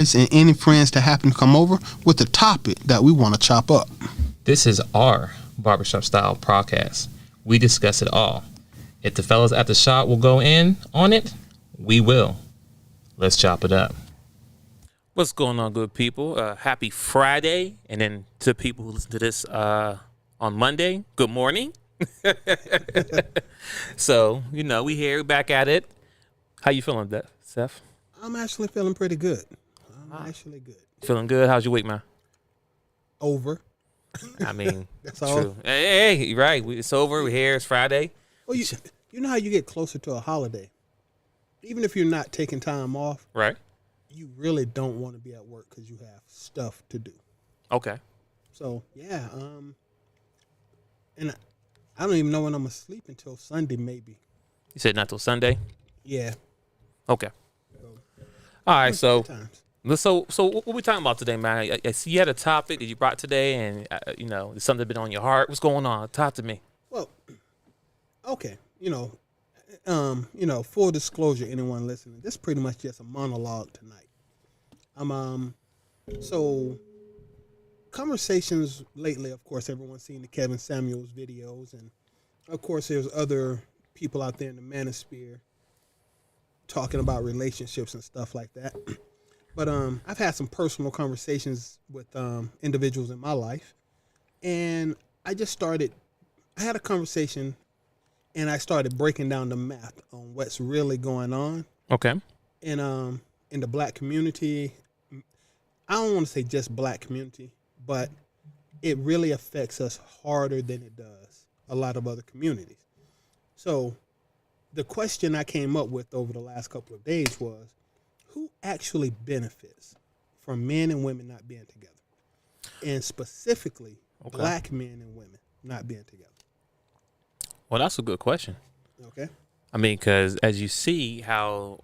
and any friends that happen to come over with a topic that we want to chop up. This is our barbershop style podcast. We discuss it all. If the fellas at the shop will go in on it, we will. Let's chop it up. What's going on, good people? Happy Friday. And then to people who listen to this on Monday, good morning. So, we here, back at it. How you feeling, Seth? I'm actually feeling pretty good. Feeling good? How's your week, man? Over. I mean, that's true. all. Hey, right. It's over. We're here. It's Friday. Well, you know how you get closer to a holiday? Even if you're not taking time off, right? You really don't want to be at work because you have stuff to do. Okay. So, yeah. And I don't even know when I'm going to sleep until Sunday, maybe. You said not till Sunday? Yeah. Okay. All right, so times. So what we talking about today, man? I see you had a topic that you brought today, and it's something that's been on your heart. What's going on? Talk to me. Well, okay, full disclosure, anyone listening, this is pretty much just a monologue tonight. So conversations lately, of course, everyone's seen the Kevin Samuels videos, and of course, there's other people out there in the manosphere talking about relationships and stuff like that. But I've had some personal conversations with individuals in my life, and I had a conversation, and I started breaking down the math on what's really going on. Okay. In the black community. I don't want to say just black community, but it really affects us harder than it does a lot of other communities. So the question I came up with over the last couple of days was, who actually benefits from men and women not being together? And specifically, black men and women not being together. Well, that's a good question. Okay. I mean, because as you see how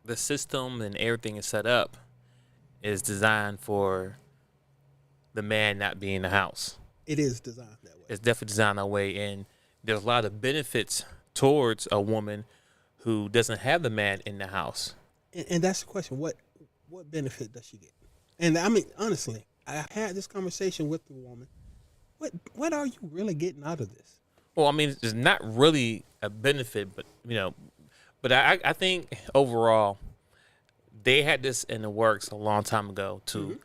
the system and everything is set up is designed for the man not being in the house. It is designed that way. It's definitely designed that way, and there's a lot of benefits towards a woman who doesn't have the man in the house. And that's the question. What benefit does she get? And I mean, honestly, I had this conversation with the woman. What are you really getting out of this? Well, I mean, it's not really a benefit, but I think overall they had this in the works a long time ago to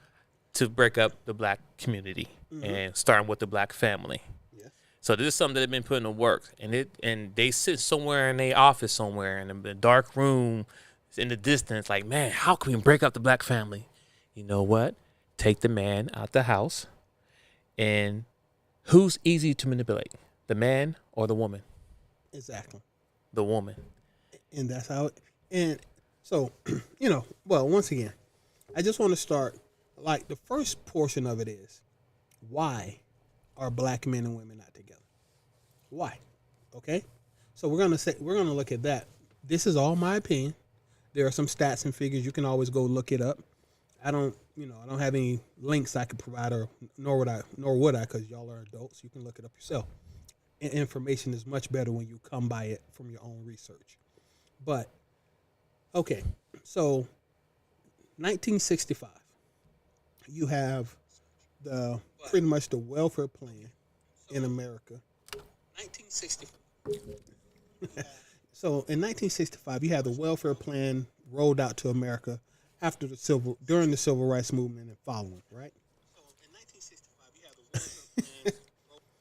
break up the black community and starting with the black family. So this is something that they've been putting to work, and they sit somewhere in their office somewhere in a dark room in the distance, like, man, how can we break up the black family? You know what? Take the man out the house, and who's easy to manipulate, the man or the woman? Exactly. The woman. And that's how it, and so, once again, I just want to start, like, the first portion of it is, why are black men and women not together? Why? Okay? So we're going to look at that. This is all my opinion. There are some stats and figures. You can always go look it up. I don't have any links I could provide, nor would I, because y'all are adults. You can look it up yourself. Information is much better when you come by it from your own research. But, okay, so 1965, you have pretty much the welfare plan in America. 1965. So in 1965, you had the welfare plan rolled out to America during the civil rights movement and following, right? So in 1965, you had the welfare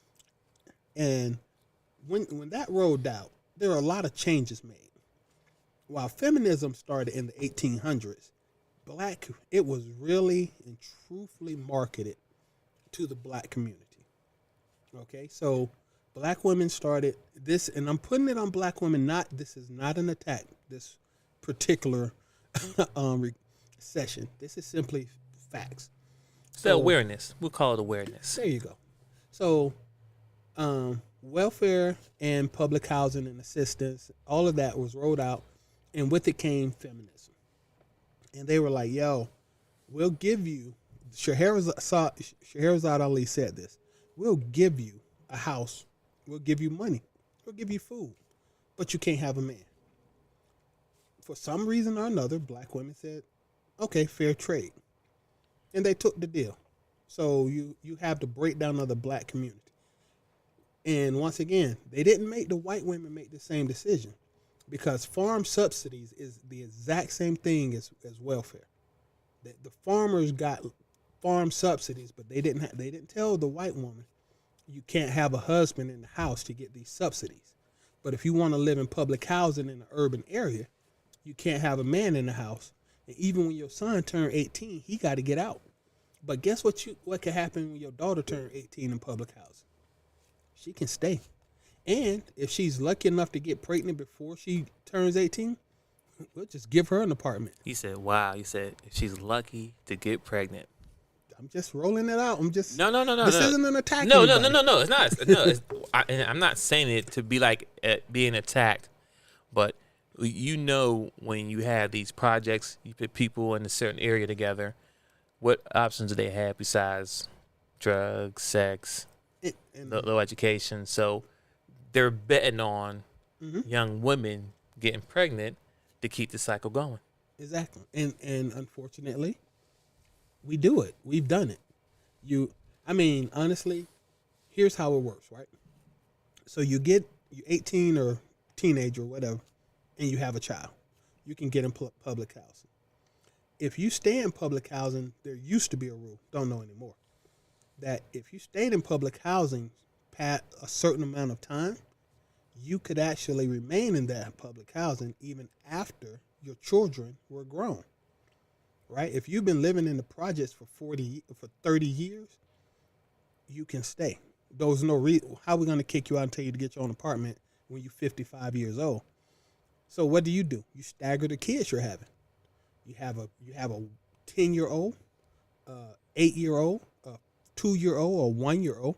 plan, and when that rolled out, there were a lot of changes made. While feminism started in the 1800s, it was really and truthfully marketed to the black community. Okay, so black women started this, and I'm putting it on black women. This is not an attack. This particular session. This is simply facts. So awareness. We'll call it awareness. There you go. So, welfare and public housing and assistance, all of that was rolled out, and with it came feminism. And they were like, "Yo, we'll give you." Scheherazade Ali said this. We'll give you a house. We'll give you money. We'll give you food. But you can't have a man. For some reason or another, black women said, okay, fair trade. And they took the deal. So you have the breakdown of the black community. And once again, they didn't make the white women make the same decision because farm subsidies is the exact same thing as welfare. The farmers got farm subsidies, but they didn't tell the white woman you can't have a husband in the house to get these subsidies. But if you want to live in public housing in an urban area, you can't have a man in the house. And even when your son turned 18, he got to get out. But guess what could happen when your daughter turned 18 in public housing? She can stay. And if she's lucky enough to get pregnant before she turns 18, we'll just give her an apartment. He said, wow. He said, if she's lucky to get pregnant. I'm just rolling it out. I'm just No. This isn't an attack. No. It's not. No, and I'm not saying it to be like being attacked, but you know when you have these projects, you put people in a certain area together. What options do they have besides drugs, sex, and low education? So they're betting on young women getting pregnant to keep the cycle going. Exactly. And unfortunately, we do it. We've done it. Honestly, here's how it works, right? So you're 18 or teenager or whatever, and you have a child. You can get in public housing. If you stay in public housing, there used to be a rule, don't know anymore, that if you stayed in public housing past a certain amount of time, you could actually remain in that public housing even after your children were grown. Right? If you've been living in the projects for 30 years, you can stay. There's no reason. How are we going to kick you out and tell you to get your own apartment when you're 55 years old? So what do? You stagger the kids you're having. You have a 10-year-old, 8-year-old, a 2-year-old, or 1-year-old.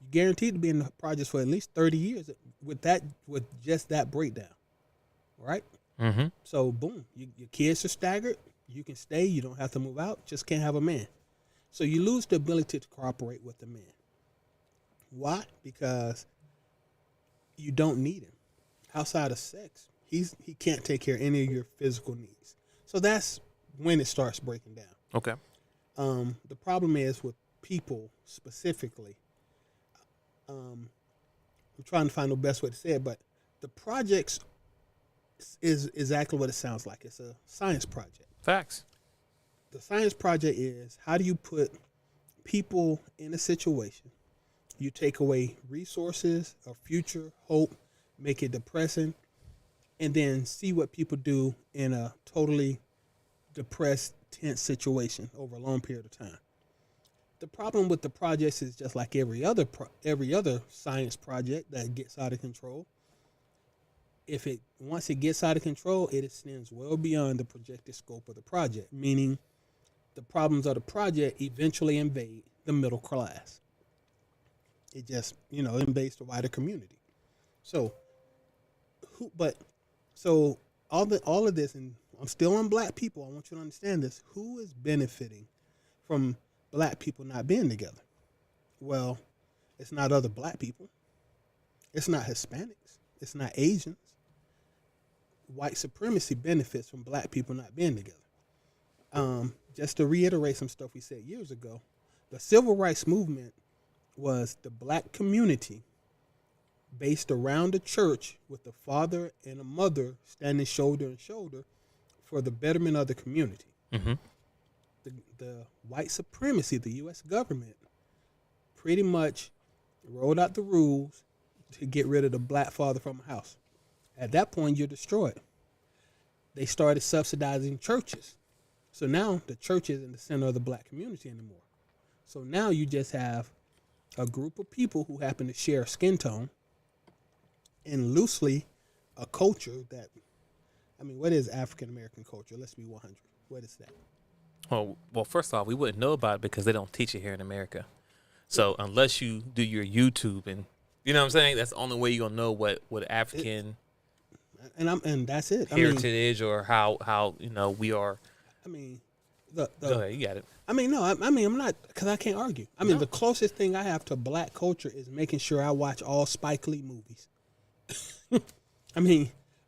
You're guaranteed to be in the projects for at least 30 years with just that breakdown. Right? Mm-hmm. So boom, your kids are staggered. You can stay. You don't have to move out. Just can't have a man. So you lose the ability to cooperate with the man. Why? Because you don't need him. Outside of sex, he can't take care of any of your physical needs. So that's when it starts breaking down. Okay. The problem is with people specifically. I'm trying to find the best way to say it, but the projects is exactly what it sounds like. It's a science project. Facts. The science project is how do you put people in a situation, you take away resources, a future, hope, make it depressing, and then see what people do in a totally depressed, tense situation over a long period of time. The problem with the projects is just like every other science project that gets out of control. Once it gets out of control, it extends well beyond the projected scope of the project, meaning the problems of the project eventually invade the middle class. It just, invades the wider community. So, all of this, and I'm still on black people. I want you to understand this. Who is benefiting from black people not being together? Well, it's not other black people. It's not Hispanics. It's not Asians. White supremacy benefits from black people not being together. Just to reiterate some stuff we said years ago, the civil rights movement was the black community based around the church with a father and a mother standing shoulder to shoulder for the betterment of the community. Mm-hmm. The white supremacy, the U.S. government, pretty much rolled out the rules to get rid of the black father from the house. At that point, you're destroyed. They started subsidizing churches. So now the church isn't in the center of the black community anymore. So now you just have a group of people who happen to share a skin tone and loosely a culture that, what is African American culture? Let's be 100. What is that? Well, first off, we wouldn't know about it because they don't teach it here in America. So unless you do your YouTube and, you know what I'm saying? That's the only way you're going to know what African and that's it. heritage or how we are. Go ahead, you got it. I'm not, because I can't argue. The closest thing I have to black culture is making sure I watch all Spike Lee movies.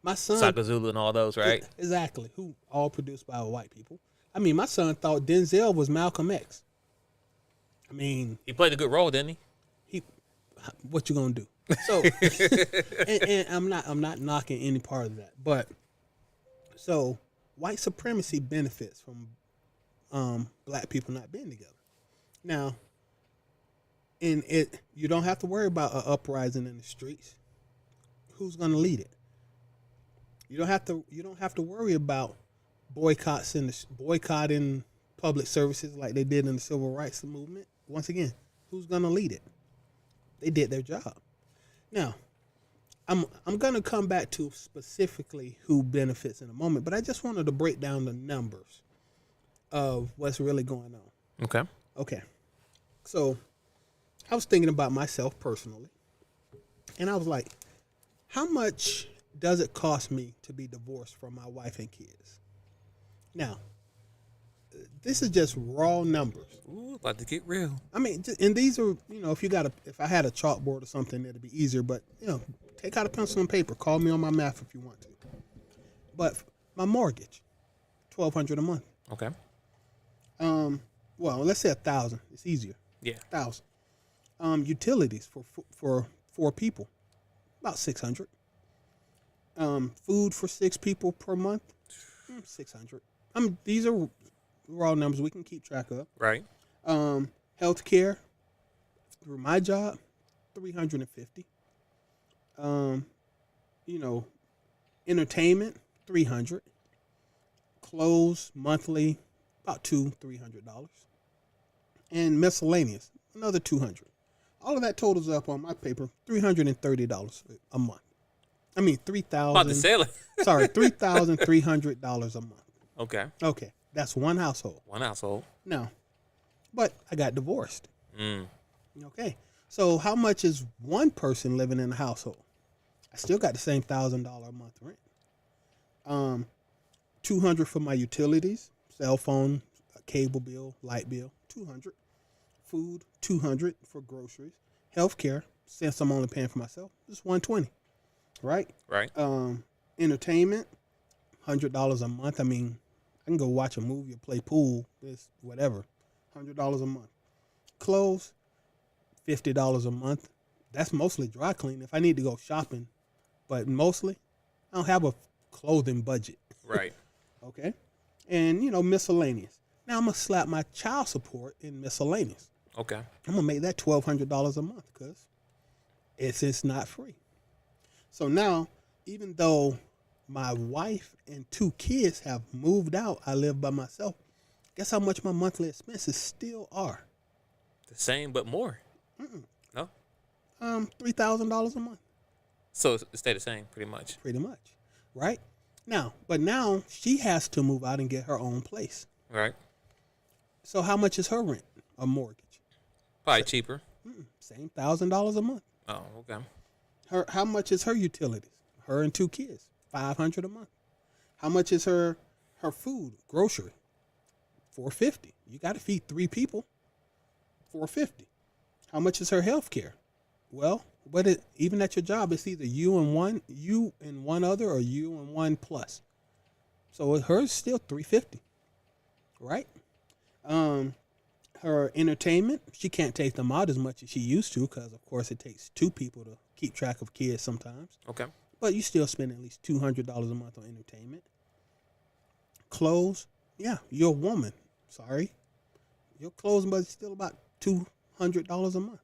My son. Saka Zulu and all those, right? Exactly. Who all produced by white people. I mean, my son thought Denzel was Malcolm X. I mean, He played a good role, didn't he? he, what you gonna do? So, and I'm not knocking any part of that, but so white supremacy benefits from black people not being together. Now, and you don't have to worry about an uprising in the streets. Who's gonna lead it? You don't have to worry about boycotting public services like they did in the civil rights movement. Once again, who's gonna lead it? They did their job. Now, I'm gonna come back to specifically who benefits in a moment, but I just wanted to break down the numbers of what's really going on. Okay. Okay. So I was thinking about myself personally, and I was like, how much does it cost me to be divorced from my wife and kids? Now, this is just raw numbers. Ooh, about to get real. I mean, and these are, if I had a chalkboard or something, it'd be easier, but, take out a pencil and paper. Call me on my math if you want to. But my mortgage, $1,200 a month. Okay. Well, let's say 1,000. It's easier. Yeah. 1,000. Utilities for 4 people, about 600. Food for 6 people per month, 600. These are raw numbers we can keep track of. Right. Health care through my job, 350. Entertainment, 300. Clothes monthly, about $200-300. And miscellaneous, another 200. All of that totals up on my paper, $330 a month. I mean, $3,000. About to sell it. Sorry, $3,300 a month. Okay. Okay, that's one household. One household. No, but I got divorced. Mm. Okay, so how much is one person living in a household? I still got the same $1,000 a month rent. $200 for my utilities, cell phone, cable bill, light bill, $200. Food, $200 for groceries. Healthcare, since I'm only paying for myself, just $120. Right? Right. Entertainment, $100 a month. I mean, I can go watch a movie or play pool, this whatever. $100 a month. Clothes, $50 a month. That's mostly dry cleaning. If I need to go shopping, but mostly, I don't have a clothing budget. Right. Okay? And, miscellaneous. Now I'm going to slap my child support in miscellaneous. Okay. I'm going to make that $1,200 a month because it's not free. So now, even though my wife and 2 kids have moved out, I live by myself. Guess how much my monthly expenses still are? The same, but more. No? $3,000 a month. So it stayed the same, pretty much. Pretty much, right? But now she has to move out and get her own place. Right. So how much is her rent, a mortgage? Probably cheaper. Same $1,000 a month. Oh, okay. How much is her utilities? Her and 2 kids, $500 a month. How much is her food, grocery? $450. You got to feed 3 people. $450. How much is her health care? Well, even at your job, it's either you and one other, or you and one plus. So hers still $350, right? Her entertainment, she can't take them out as much as she used to because, of course, it takes 2 people to keep track of kids sometimes. Okay. But you still spend at least $200 a month on entertainment. Clothes, yeah, you're a woman. Sorry. Your clothes budget's still about $200 a month.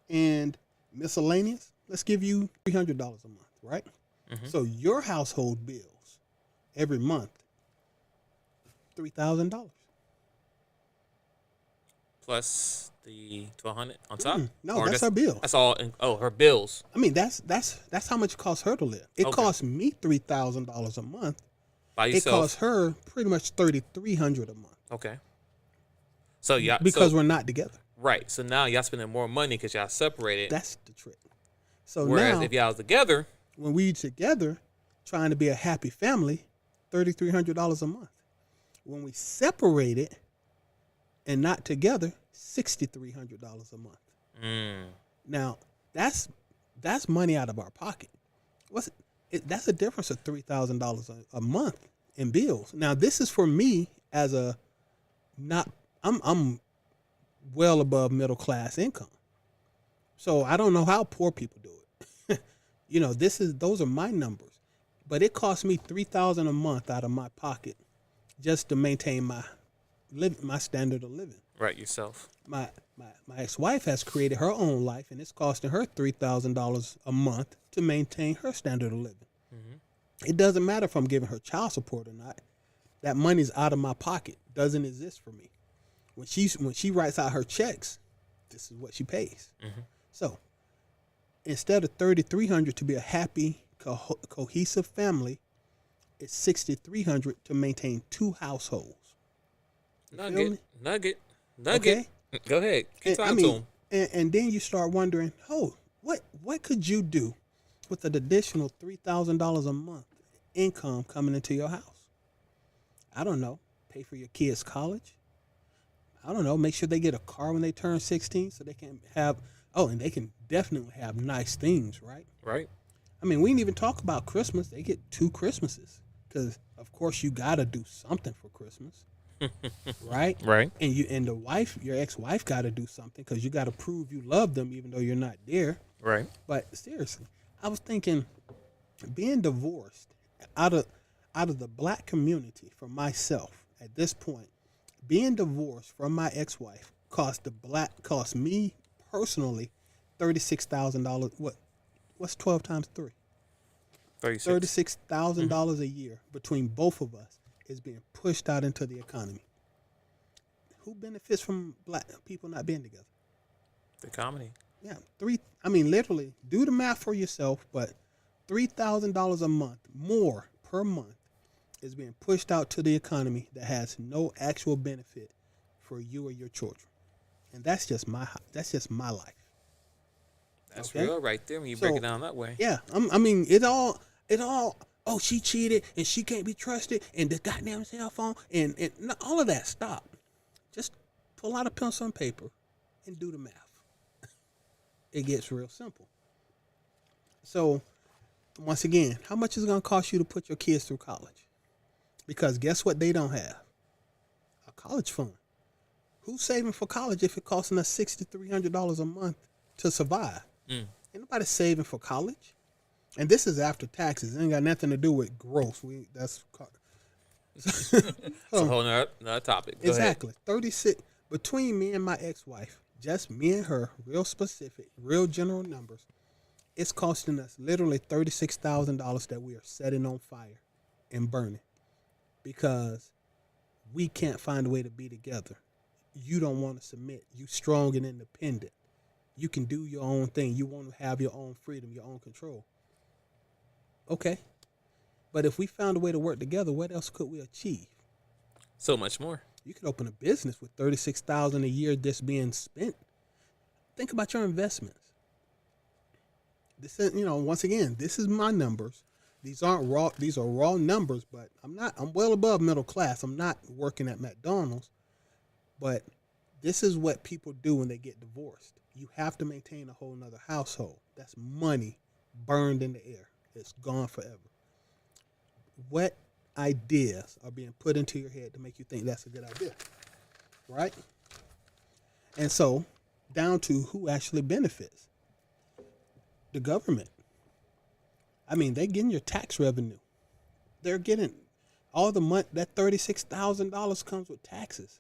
And miscellaneous, let's give you $300 a month, right? Mm-hmm. So your household bills every month, $3,000. Plus the $1,200 on top? No, that's her bill. That's all. Her bills. I mean, that's how much it costs her to live. It costs me $3,000 a month. By yourself. It costs her pretty much $3,300 a month. Okay. So y'all, because we're not together. Right. So now y'all spending more money because y'all separated. That's the trick. So whereas now, if y'all was together, when we together, trying to be a happy family, $3,300 a month. When we separated and not together, $6,300 a month. Now that's money out of our pocket. That's a difference of $3,000 a month in bills. Now this is for me as a not I'm well above middle class income. So I don't know how poor people do it. Those are my numbers. But it costs me $3,000 a month out of my pocket just to maintain my standard of living. Right, yourself. My ex-wife has created her own life, and it's costing her $3,000 a month to maintain her standard of living. Mm-hmm. It doesn't matter if I'm giving her child support or not. That money's out of my pocket. Doesn't exist for me. When she writes out her checks, this is what she pays. Mm-hmm. So instead of $3,300 to be a happy, cohesive family, it's $6,300 to maintain 2 households. Nugget. Okay? Go ahead. Keep talking to him. And then you start wondering, what could you do with an additional $3,000 a month income coming into your house? I don't know. Pay for your kids' college. I don't know. Make sure they get a car when they turn 16 so they can have. Oh, and they can definitely have nice things, right? Right. I mean, we didn't even talk about Christmas. They get 2 Christmases because, of course, you got to do something for Christmas. Right? Right. And your ex-wife got to do something because you got to prove you love them even though you're not there. Right. But seriously, I was thinking being divorced out of the black community for myself at this point, being divorced from my ex-wife cost me personally $36,000. What's 12 times 3? $36,000 a year between both of us is being pushed out into the economy. Who benefits from black people not being together? The economy. Yeah, literally, do the math for yourself, but $3,000 a month more per month is being pushed out to the economy that has no actual benefit for you or your children, and that's just my life. That's real right there when you break it down that way. Yeah, it all. Oh, she cheated and she can't be trusted, and the goddamn cell phone and all of that. Stop. Just pull out a pencil and paper and do the math. It gets real simple. So, once again, how much is it going to cost you to put your kids through college? Because guess what they don't have? A college fund. Who's saving for college if it's costing us $6,300 a month to survive? Ain't nobody saving for college. And this is after taxes. It ain't got nothing to do with gross. It's a whole nother topic. Go exactly. Ahead. 36 between me and my ex-wife, just me and her, real specific, real general numbers. It's costing us literally $36,000 that we are setting on fire and burning because we can't find a way to be together. You don't want to submit. You strong and independent. You can do your own thing. You want to have your own freedom, your own control. Okay. But if we found a way to work together, what else could we achieve? So much more. You could open a business with $36,000 a year that's being spent. Think about your investments. This is, once again, this is my numbers. These aren't raw. These are raw numbers, but I'm well above middle class. I'm not working at McDonald's, but this is what people do when they get divorced. You have to maintain a whole nother household. That's money burned in the air. It's gone forever. What ideas are being put into your head to make you think that's a good idea? Right? And so, down to who actually benefits. The government. They're getting your tax revenue. They're getting all the money. That $36,000 comes with taxes.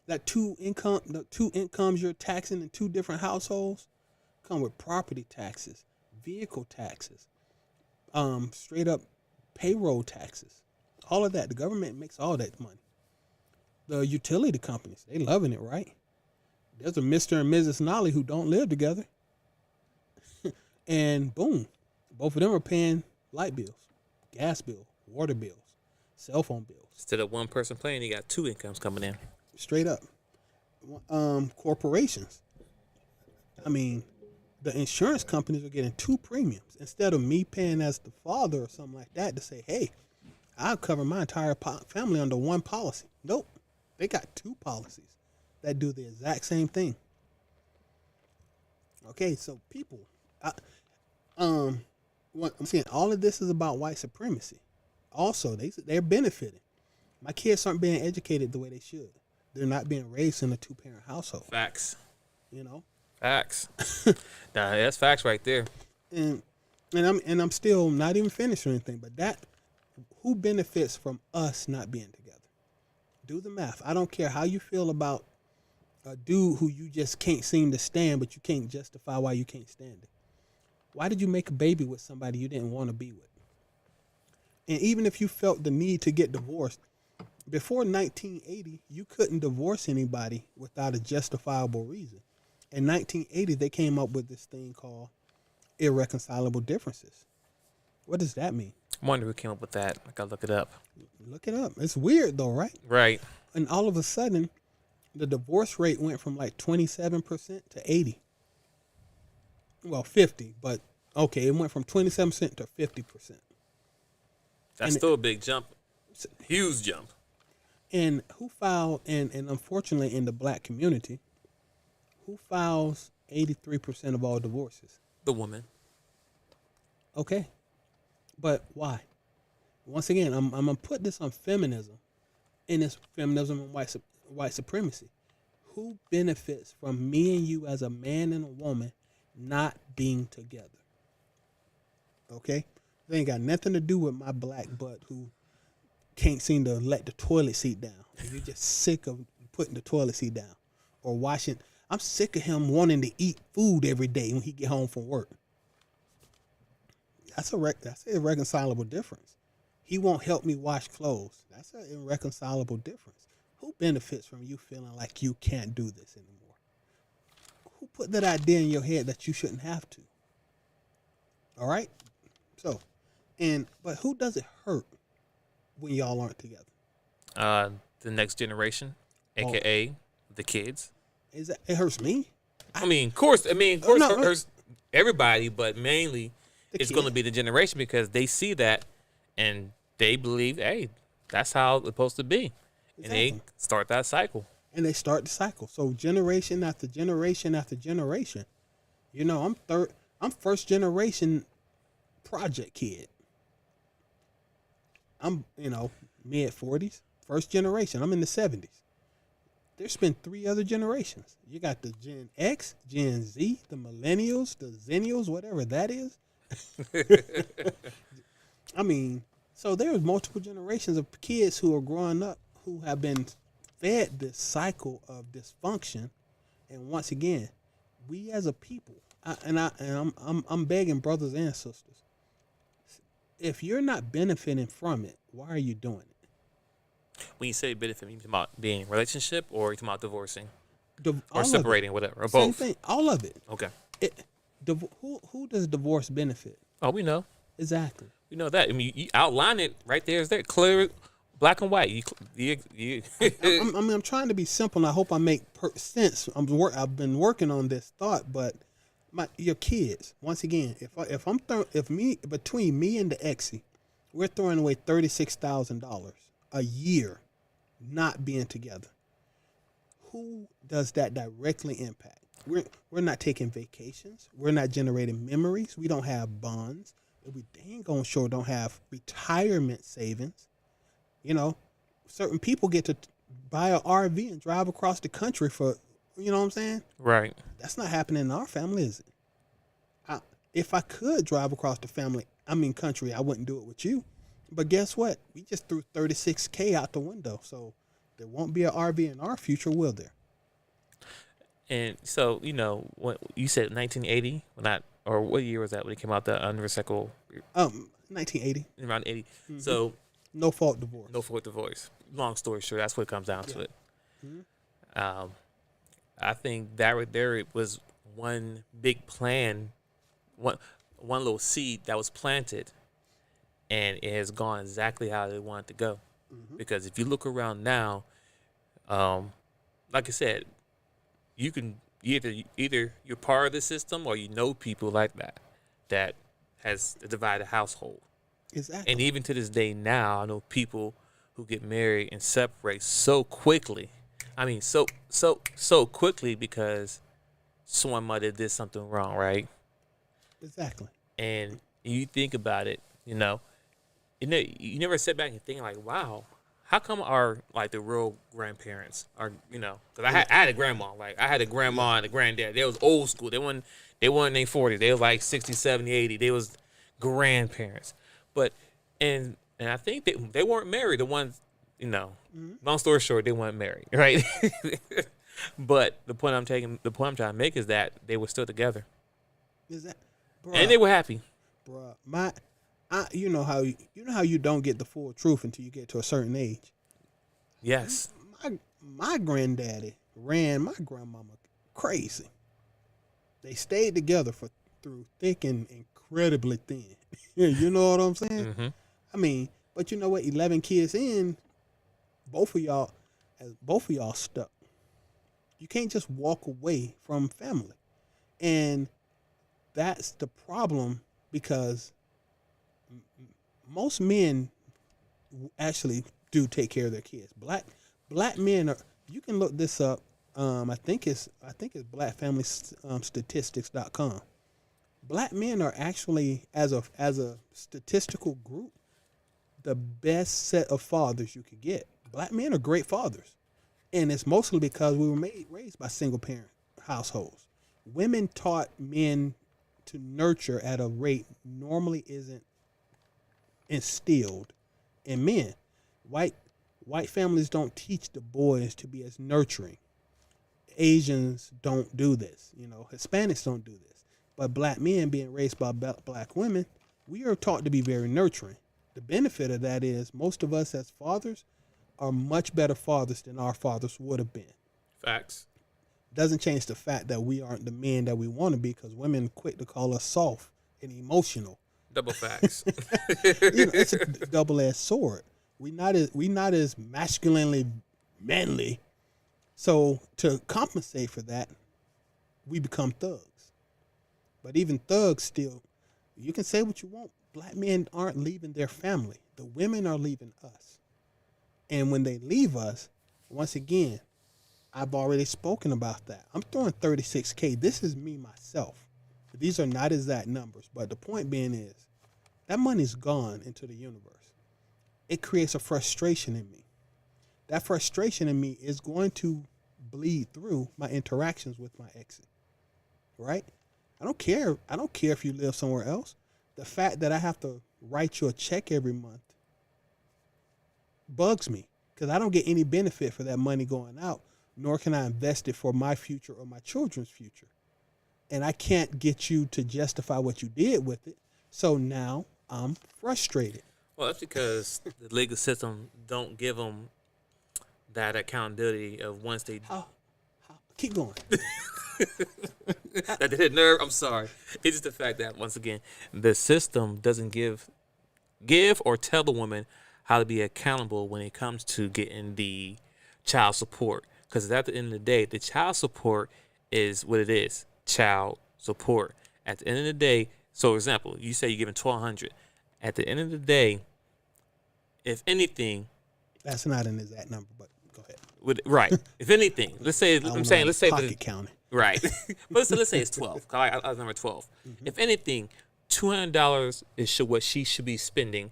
The two incomes you're taxing in 2 different households come with property taxes, vehicle taxes, straight up payroll taxes, all of that. The government makes all that money. The utility companies, they loving it, right? There's a Mr. and Mrs. Nolly who don't live together. And boom, both of them are paying light bills, gas bill, water bills, cell phone bills. Instead of one person paying, you got 2 incomes coming in. Straight up. Corporations. The insurance companies are getting 2 premiums instead of me paying as the father or something like that to say, hey, I'll cover my entire family under one policy. Nope. They got 2 policies that do the exact same thing. Okay, so people, I'm saying all of this is about white supremacy. Also, they're benefiting. My kids aren't being educated the way they should. They're not being raised in a 2-parent household. Facts. You know, Facts. Nah, that's facts right there. and I'm still not even finished or anything. But that, who benefits from us not being together? Do the math. I don't care how you feel about a dude who you just can't seem to stand, but you can't justify why you can't stand it. Why did you make a baby with somebody you didn't want to be with? And even if you felt the need to get divorced, before 1980, you couldn't divorce anybody without a justifiable reason. In 1980, they came up with this thing called irreconcilable differences. What does that mean? I wonder who came up with that. I gotta look it up. Look it up. It's weird though, right? Right. And all of a sudden, the divorce rate went from like 27% to 80. Well, 50, but okay, it went from 27% to 50%. That's still a big jump. Huge jump. And who filed, and unfortunately in the black community, who files 83% of all divorces? The woman. Okay. But why? Once again, I'm going to put this on feminism, and it's feminism and white supremacy. Who benefits from me and you as a man and a woman not being together? Okay? They ain't got nothing to do with my black butt who can't seem to let the toilet seat down. You're just sick of putting the toilet seat down or washing. I'm sick of him wanting to eat food every day when he get home from work. That's an irreconcilable difference. He won't help me wash clothes. That's an irreconcilable difference. Who benefits from you feeling like you can't do this anymore? Who put that idea in your head that you shouldn't have to? All right? So, but who does it hurt when y'all aren't together? The next generation, aka the kids. It hurts me? Of course, it hurts everybody, but mainly it's going to be the generation because they see that and they believe, hey, that's how it's supposed to be. Exactly. And they start that cycle. And they start the cycle. So generation after generation after generation. You know, I'm first generation project kid. I'm, mid 40s, first generation. I'm in the 70s. There's been 3 other generations. You got the Gen X, Gen Z, the millennials, the zennials, whatever that is. So there's multiple generations of kids who are growing up who have been fed this cycle of dysfunction. And once again, we as a people, I'm begging brothers and sisters, if you're not benefiting from it, why are you doing it? When you say benefit, you talking about being in a relationship or you talking about divorcing? Or All separating, whatever, or Same both? thing, all of it. Okay. Who does divorce benefit? Oh, we know. Exactly. We know that. You outline it right there. Is there clear, black and white? I'm trying to be simple, and I hope I make sense. I've been working on this thought, but your kids. Once again, between me and the exy, we're throwing away $36,000 a year, not being together. Who does that directly impact? We're not taking vacations. We're not generating memories. We don't have bonds. We dang on sure don't have retirement savings. Certain people get to buy an RV and drive across the country for, you know what I'm saying? Right. That's not happening in our family, is it? If I could drive across the country, I wouldn't do it with you. But guess what? We just threw $36K out the window. So there won't be an RV in our future, will there? And so, what you said 1980, or what year was that when it came out, the unrecycled? 1980. Around 80. Mm-hmm. So no fault divorce. No fault divorce. Long story short, that's what it comes down to it. Mm-hmm. I think that right there it was one big plan, one little seed that was planted, and it has gone exactly how they want it to go. Mm-hmm. Because if you look around now, like I said, you can either you're part of the system or people like that has a divided household. Exactly. And even to this day now, I know people who get married and separate so quickly. I mean, so quickly because someone might have did something wrong, right? Exactly. And you think about it, you never sit back and think like, wow, how come our like the real grandparents are because I had a grandma, like I had a grandma and a granddad. They was old school. They weren't in their 40s. They was like 60, 70, 80. They was grandparents. But and I think they weren't married. The ones, long story short, they weren't married, right? But the point I'm trying to make is that they were still together. Is that, bruh, And they were happy. bruh, you know how you don't get the full truth until you get to a certain age. Yes. My granddaddy ran my grandmama crazy. They stayed together through thick and incredibly thin. You know what I'm saying? Mm-hmm. I mean, but you know what? 11 kids in, both of y'all stuck. You can't just walk away from family, and that's the problem because most men actually do take care of their kids. Black men are. You can look this up. I think it's blackfamilystatistics.com. Black men are actually, as a statistical group, the best set of fathers you could get. Black men are great fathers, and it's mostly because we were raised by single parent households. Women taught men to nurture at a rate normally isn't instilled in men. White families don't teach the boys to be as nurturing. Asians don't do this. Hispanics don't do this. But black men, being raised by black women, we are taught to be very nurturing. The benefit of that is most of us as fathers are much better fathers than our fathers would have been. Facts. Doesn't change the fact that we aren't the men that we want to be, because women quick to call us soft and emotional. Double facts. It's a double-edged sword. We not as masculinely manly. So to compensate for that, we become thugs. But even thugs still, you can say what you want. Black men aren't leaving their family. The women are leaving us. And when they leave us, once again, I've already spoken about that. I'm throwing $36K. This is me myself. These are not exact numbers, but the point being is that money's gone into the universe. It creates a frustration in me. That frustration in me is going to bleed through my interactions with my exes. Right? I don't care if you live somewhere else. The fact that I have to write you a check every month bugs me, because I don't get any benefit for that money going out, nor can I invest it for my future or my children's future. And I can't get you to justify what you did with it. So now I'm frustrated. Well, that's because the legal system don't give them that accountability of once they... Keep going. That hit nerve. I'm sorry. It's just the fact that, once again, the system doesn't give or tell the woman how to be accountable when it comes to getting the child support. Because at the end of the day, the child support is what it is. Child support. At the end of the day, so for example, you say you're giving $1,200. At the end of the day, if anything, that's not an exact number, but go ahead. Right. If anything, let's say pocket counting. Right. But let's say it's 12. I was number 12. Mm-hmm. If anything, $200 is what she should be spending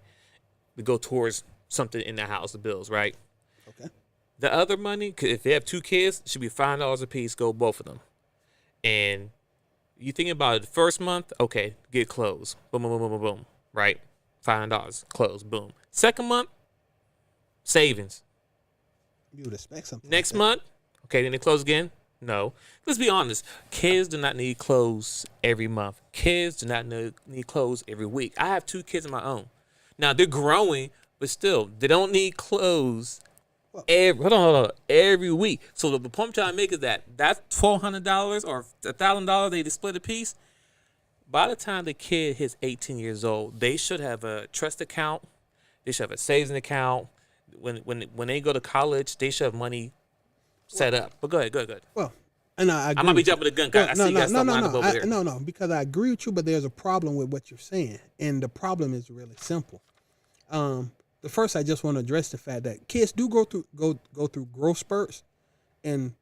to go towards something in the house, the bills, right? Okay. The other money, if they have 2 kids, should be $5 a piece, go both of them. And you think about it, the first month, okay, get clothes. Boom, boom, boom, boom, boom, boom. Right? $5, clothes, boom. Second month, savings. You would expect something. Next month, okay, then they close again. No. Let's be honest. Kids do not need clothes every month. Kids do not need clothes every week. I have 2 kids of my own. Now, they're growing, but still, they don't need clothes every week. So the point I'm trying to make is that $1,200 or $1,000 they split a piece. By the time the kid hits 18 years old, they should have a trust account. They should have a savings account. When they go to college, they should have money set up. But go ahead. Well, and I might be jumping the gun. I see you got something lined up over there. No, because I agree with you, but there's a problem with what you're saying, and the problem is really simple. The first, I just want to address the fact that kids do go through growth spurts, and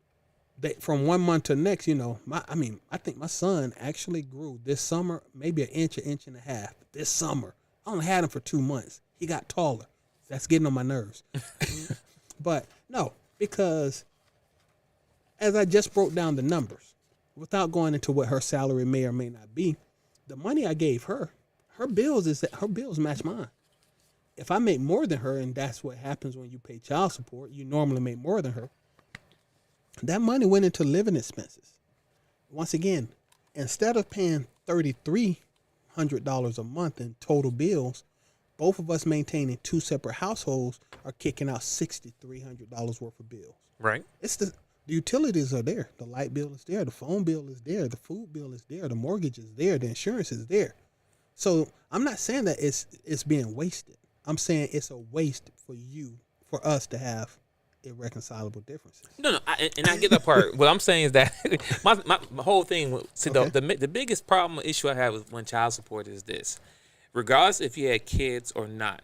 from 1 month to the next, I think my son actually grew this summer, maybe an inch and a half. This summer, I only had him for 2 months. He got taller That's getting on my nerves. But no, because as I just broke down the numbers, without going into what her salary may or may not be, the money I gave her, her bills match mine. If I make more than her, and that's what happens when you pay child support, you normally make more than her. That money went into living expenses. Once again, instead of paying $3,300 a month in total bills, both of us maintaining two separate households are kicking out $6,300 worth of bills. Right. It's the utilities are there. The light bill is there. The phone bill is there. The food bill is there. The mortgage is there. The insurance is there. So I'm not saying that it's being wasted. I'm saying it's a waste for us to have irreconcilable differences. No, I get that part. What I'm saying is that my whole thing. See, the biggest problem issue I have with when child support is this: regardless if you had kids or not,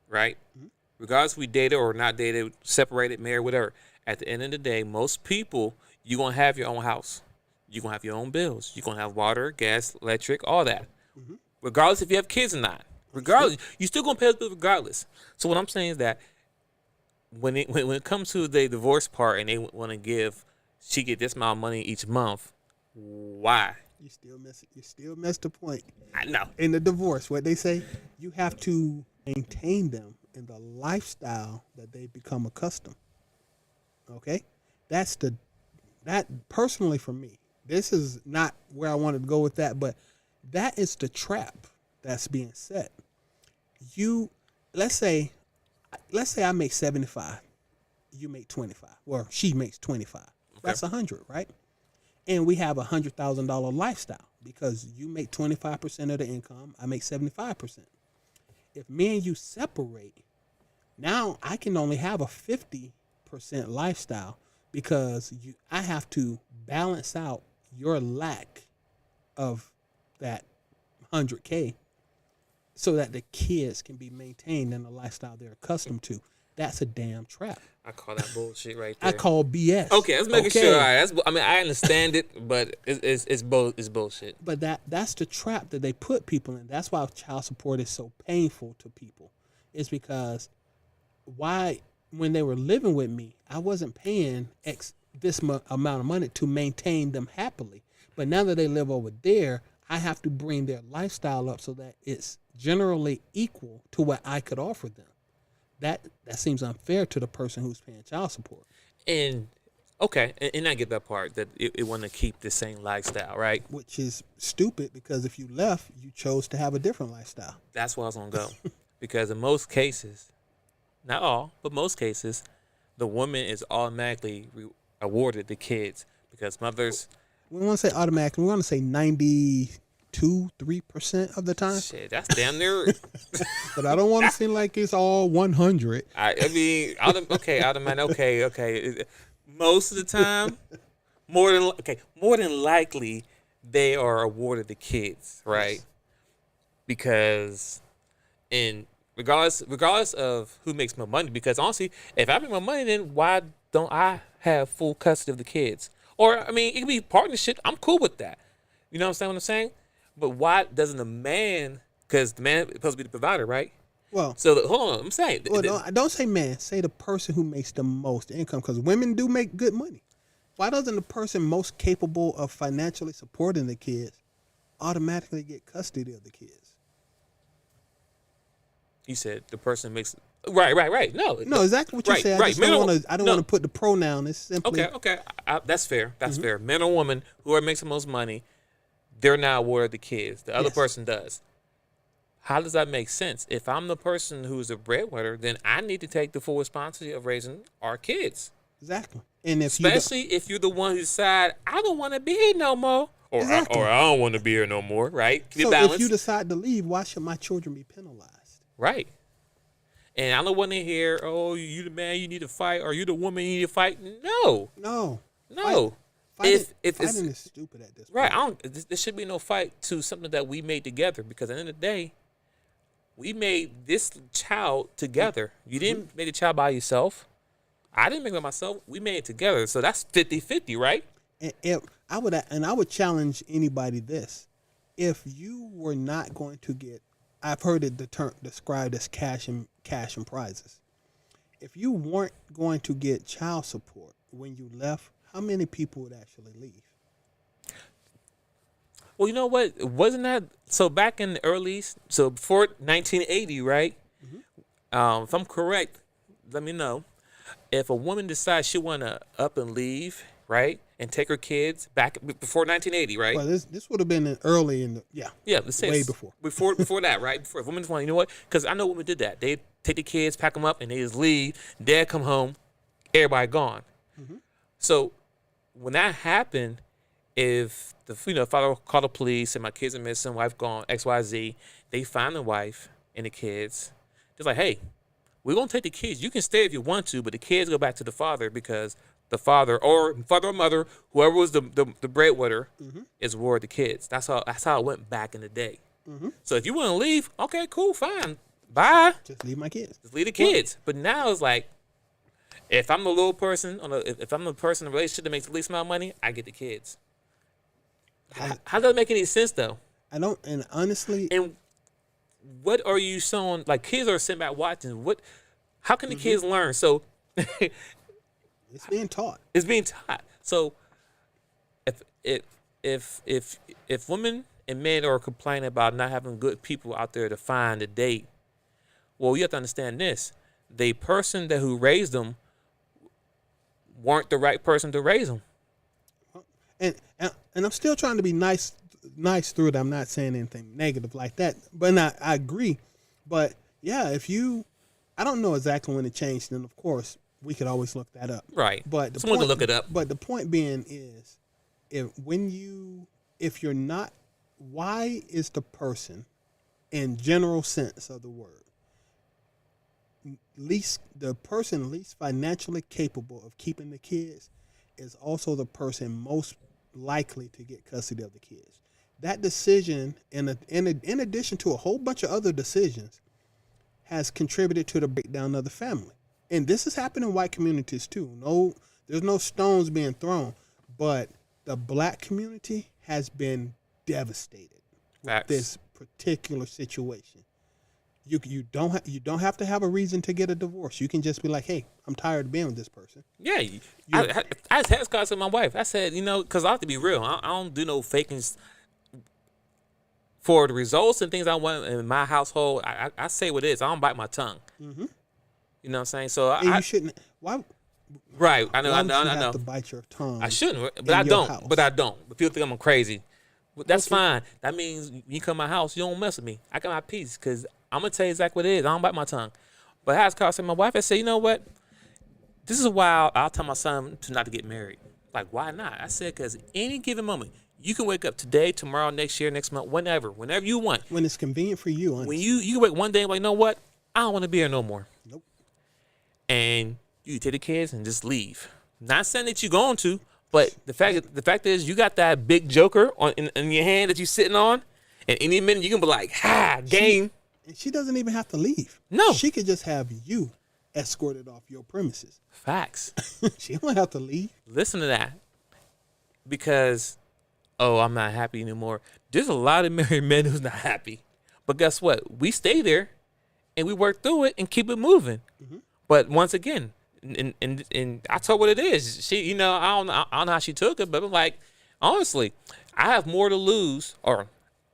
right? Mm-hmm. Regardless if we dated or not dated, separated, married, whatever. At the end of the day, most people, you're gonna have your own house. You're gonna have your own bills. You're gonna have water, gas, electric, all that. Mm-hmm. Regardless if you have kids or not. Regardless, you're still gonna pay those bills regardless. So what I'm saying is that when it comes to the divorce part and they want to give, she get this amount of money each month, why? You still missed the point. I know. In the divorce, what they say, you have to maintain them in the lifestyle that they become accustomed. Okay? That personally for me, this is not where I wanted to go with that, but that is the trap that's being set. Let's say I make 75, you make 25, or she makes 25. Okay. That's 100, right? And we have $100,000 lifestyle because you make 25% of the income, I make 75%. If me and you separate, now I can only have a 50% lifestyle because I have to balance out your lack of that 100K so that the kids can be maintained in the lifestyle they're accustomed to. That's a damn trap. I call that bullshit right there. I call BS. Okay, let's make sure. All right, I understand it, but it's bullshit. But that's the trap that they put people in. That's why child support is so painful to people. It's because when they were living with me, I wasn't paying this amount of money to maintain them happily. But now that they live over there, I have to bring their lifestyle up so that it's generally equal to what I could offer them. That seems unfair to the person who's paying child support. And okay, and I get that part, that it want to keep the same lifestyle, right? Which is stupid because if you left, you chose to have a different lifestyle. That's where I was gonna go, because in most cases, not all, but most cases, the woman is automatically awarded the kids because mothers. We want to say automatically. We want to say 92-3% of the time. Shit, that's damn near. But I don't want to seem like it's all 100. I mean, automatic. Okay. Most of the time, more than likely, they are awarded the kids, right? Yes. Because, regardless of who makes more money, because honestly, if I make more money, then why don't I have full custody of the kids? Or, I mean, it could be partnership. I'm cool with that. You know what I'm saying? But why doesn't the man, because the man is supposed to be the provider, right? Well, so hold on, I'm saying. Well, don't say man. Say the person who makes the most income, because women do make good money. Why doesn't the person most capable of financially supporting the kids automatically get custody of the kids? He said the person makes. Right. No, exactly what you said. I don't want to put the pronoun. It's simply okay. That's fair. That's fair. Man or woman, whoever makes the most money, they're not awarded the kids. The other person does. How does that make sense? If I'm the person who's a breadwinner, then I need to take the full responsibility of raising our kids. Exactly. And especially if you're the one who decide I don't want to be here no more, or I don't want to be here no more, right? So if you decide to leave, why should my children be penalized? Right. And I don't want to hear, oh, you the man, you need to fight, or you the woman, you need to fight. No. Fighting is stupid at this point. Right. There should be no fight to something that we made together, because at the end of the day, we made this child together. You didn't make the child by yourself. I didn't make it by myself. We made it together. So that's 50-50, right? And I would challenge anybody this. If you were not going to get I've heard it described as cash and prizes. If you weren't going to get child support when you left, how many people would actually leave? Well, you know what? Wasn't that so back in the early, so before 1980, right? If I'm correct, let me know. If a woman decides she want to up and leave, right, and take her kids back before 1980, right? Well, this would have been early in the Yeah, let's say way it's before. before that, right? Before if women want, you know what? Because I know women did that. They take the kids, pack them up, and they just leave. Dad come home, everybody gone. So when that happened, if the father called the police and my kids are missing, wife gone, XYZ, they find the wife and the kids. It's like, hey, we're gonna take the kids. You can stay if you want to, but the kids go back to the father because the father or mother, whoever was the breadwinner, is reward the kids. That's how it went back in the day. So if you want to leave, okay, cool, fine, bye. Just leave my kids. Just leave the kids. But now it's like, if I'm the little person if I'm the person in a relationship that makes the least amount of money, I get the kids. How does that make any sense though? I don't, and honestly, And what are you showing? Like kids are sitting back watching. How can the kids learn? So it's being taught. it's being taught. So if women and men are complaining about not having good people out there to find a date, well, you have to understand this: the person who raised them weren't the right person to raise them. And I'm still trying to be nice through it. I'm not saying anything negative like that. But I agree. But yeah, I don't know exactly when it changed, and of course we could always look that up. Right. But Someone can look it up. But the point being is, if you're not, why is the person, in general sense of the word, the person least financially capable of keeping the kids is also the person most likely to get custody of the kids. That decision, in addition to a whole bunch of other decisions, has contributed to the breakdown of the family. And this has happened in white communities too. There's no stones being thrown, but the black community has been devastated with this particular situation. You don't have to have a reason to get a divorce. You can just be like, hey, I'm tired of being with this person. Yeah, I had this conversation with my wife. I said, because I have to be real. I don't do no fakings for the results and things I want in my household. I say what it is. I don't bite my tongue. You know what I'm saying? So you shouldn't. Why? Right. I know. Why I would know. you I know. have to bite your tongue. I shouldn't, but I don't. house? But I don't. But people think I'm crazy. But that's fine. That means you come to my house, you don't mess with me. I got my peace because I'm gonna tell you exactly what it is. I don't bite my tongue. But I had to call my wife and say, you know what? This is why I'll tell my son not to get married. Like, why not? I said, because any given moment, you can wake up today, tomorrow, next year, next month, whenever you want. When it's convenient for you. Honestly. When you can wake one day and be like, you know what? I don't want to be here no more. Nope. And you take the kids and just leave. Not saying that you're going to, but the fact is you got that big joker in your hand that you're sitting on, and any minute you can be like, game. And she doesn't even have to leave. No. She could just have you escorted off your premises. Facts. She don't have to leave. Listen to that. Because, I'm not happy anymore. There's a lot of married men who's not happy. But guess what? We stay there and we work through it and keep it moving. But once again, and I told what it is. She, I don't know how she took it, but I'm like, honestly, I have more to lose, or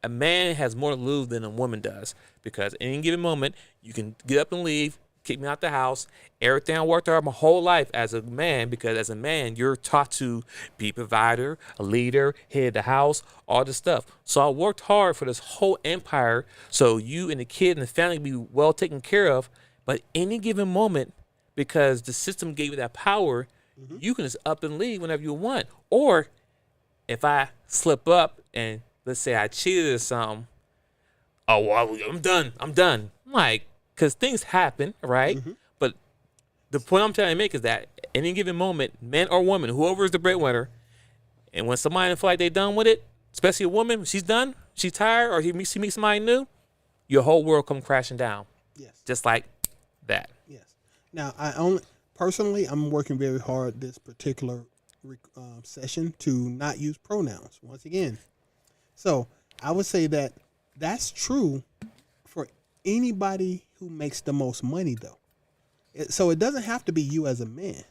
a man has more to lose than a woman does, because at any given moment, you can get up and leave, kick me out the house. Everything I worked hard my whole life as a man, because as a man, you're taught to be a provider, a leader, head of the house, all this stuff. So I worked hard for this whole empire so you and the kid and the family be well taken care of. But any given moment, because the system gave you that power, you can just up and leave whenever you want. Or if I slip up and let's say I cheated or something, I'm done. I'm like, because things happen, right? But the point I'm trying to make is that any given moment, man or woman, whoever is the breadwinner, and when somebody feel like they're done with it, especially a woman, she's done, she's tired, or she meets somebody new, your whole world come crashing down. Yes. Just like that. Yes. Now, I'm working very hard this particular session to not use pronouns once again. So I would say that that's true for anybody who makes the most money, though. So it doesn't have to be you as a man.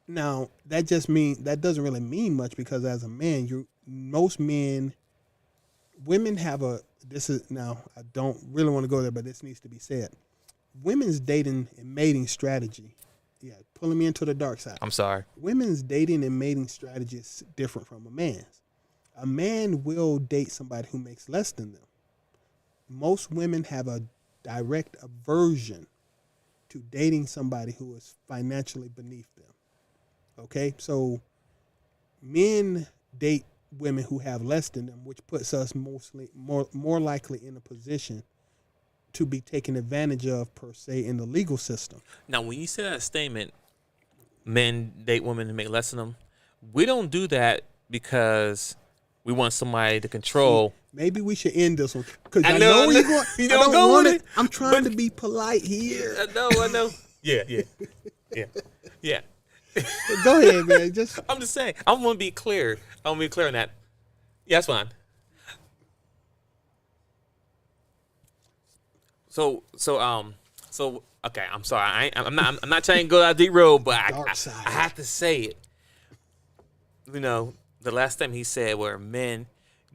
Now that doesn't really mean much, because as a man, most men, women have I don't really want to go there, but this needs to be said. Women's dating and mating strategy, pulling me into the dark side. I'm sorry. Women's dating and mating strategy is different from a man's. A man will date somebody who makes less than them. Most women have a direct aversion to dating somebody who is financially beneath them. Okay, so men date women who have less than them, which puts us more likely in a position to be taken advantage of, per se, in the legal system. Now, when you say that statement, men date women who make less than them, we don't do that because we want somebody to control. Maybe we should end this one, because I know know where you're going. You don't go with it. I'm trying to be polite here. I know. Yeah. Go ahead, man. I'm just saying. I'm gonna be clear. I'm gonna be clear on that. Yeah, that's fine. So okay. I'm sorry. I'm not trying to go down the road, but I have to say it. You know, the last time he said where men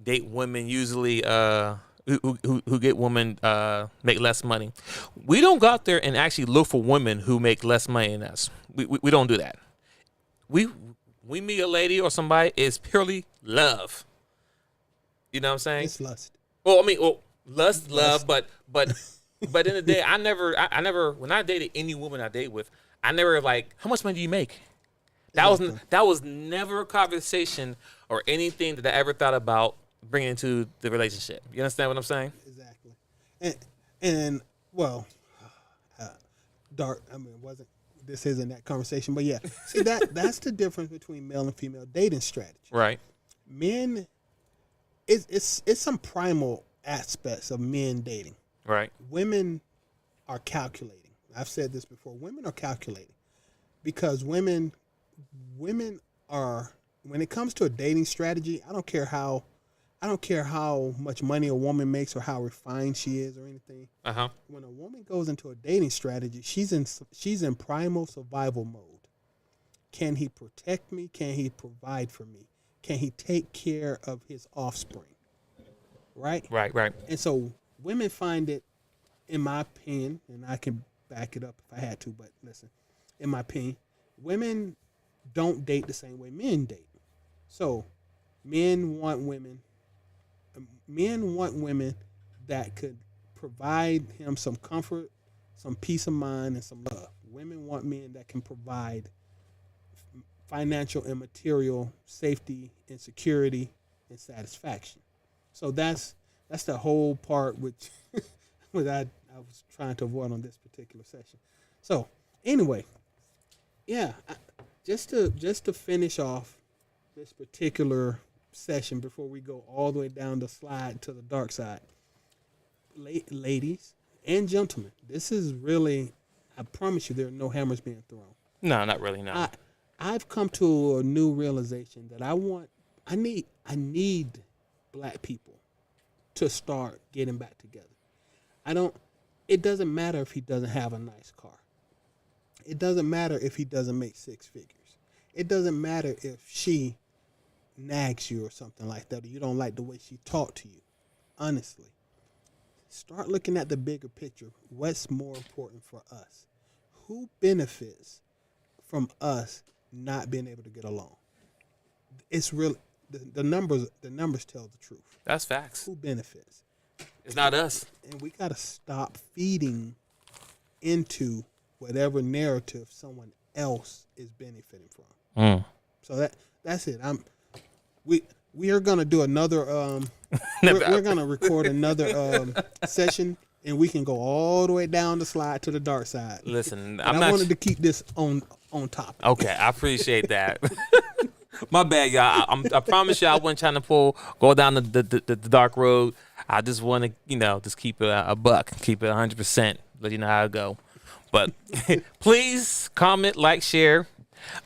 date women usually who get women make less money. We don't go out there and actually look for women who make less money than us. We don't do that. We meet a lady or somebody, it's purely love. You know what I'm saying? It's lust. Well, I mean, lust, love, but in the day, I never when I dated any woman I date with, I never like, how much money do you make? That was never a conversation or anything that I ever thought about bringing into the relationship. You understand what I'm saying? Exactly. And well, dark. I mean, this isn't that conversation, but yeah. See, that's the difference between male and female dating strategy. Right. Men, it's some primal aspects of men dating. Right. Women are calculating. I've said this before. Women are calculating because women are, when it comes to a dating strategy, I don't care how much money a woman makes or how refined she is or anything. Uh-huh. When a woman goes into a dating strategy, she's in primal survival mode. Can he protect me? Can he provide for me? Can he take care of his offspring? Right? Right. And so women find it, in my opinion, and I can back it up if I had to, but listen, in my opinion, women don't date the same way men date. So men want women that could provide him some comfort, some peace of mind, and some love. Women want men that can provide financial and material safety and security and satisfaction. So that's the whole part which I was trying to avoid on this particular session. So anyway, yeah, just to finish off this particular session before we go all the way down the slide to the dark side, ladies and gentlemen, this is really, I promise you, there are no hammers being thrown. No, not really. No. I've come to a new realization that I need black people to start getting back together. It doesn't matter if he doesn't have a nice car. It doesn't matter if he doesn't make six figures. It doesn't matter if she nags you or something like that, or you don't like the way she talked to you. Honestly, start looking at the bigger picture. What's more important for us? Who benefits from us not being able to get along? It's really the numbers tell the truth. That's facts. Who benefits? It's not us. And we got to stop feeding into whatever narrative someone else is benefiting from. So that's it. We are gonna do another. We're gonna record another session, and we can go all the way down the slide to the dark side. Listen, I wanted to keep this on topic. Okay, I appreciate that. My bad, y'all. I promise you, I wasn't trying to go down the dark road. I just want to, just keep it a buck, keep it 100%. Let you know how it go. But please comment, like, share.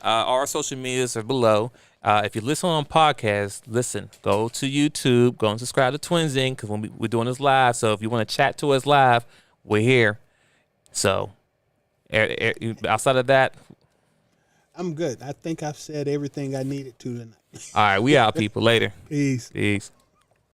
Our social medias are below. If you listen on podcast, go to YouTube, go and subscribe to Twinsinc because we're doing this live. So if you want to chat to us live, we're here. So outside of that, I'm good. I think I've said everything I needed to tonight. all right, we out, people. Later. Peace. Peace.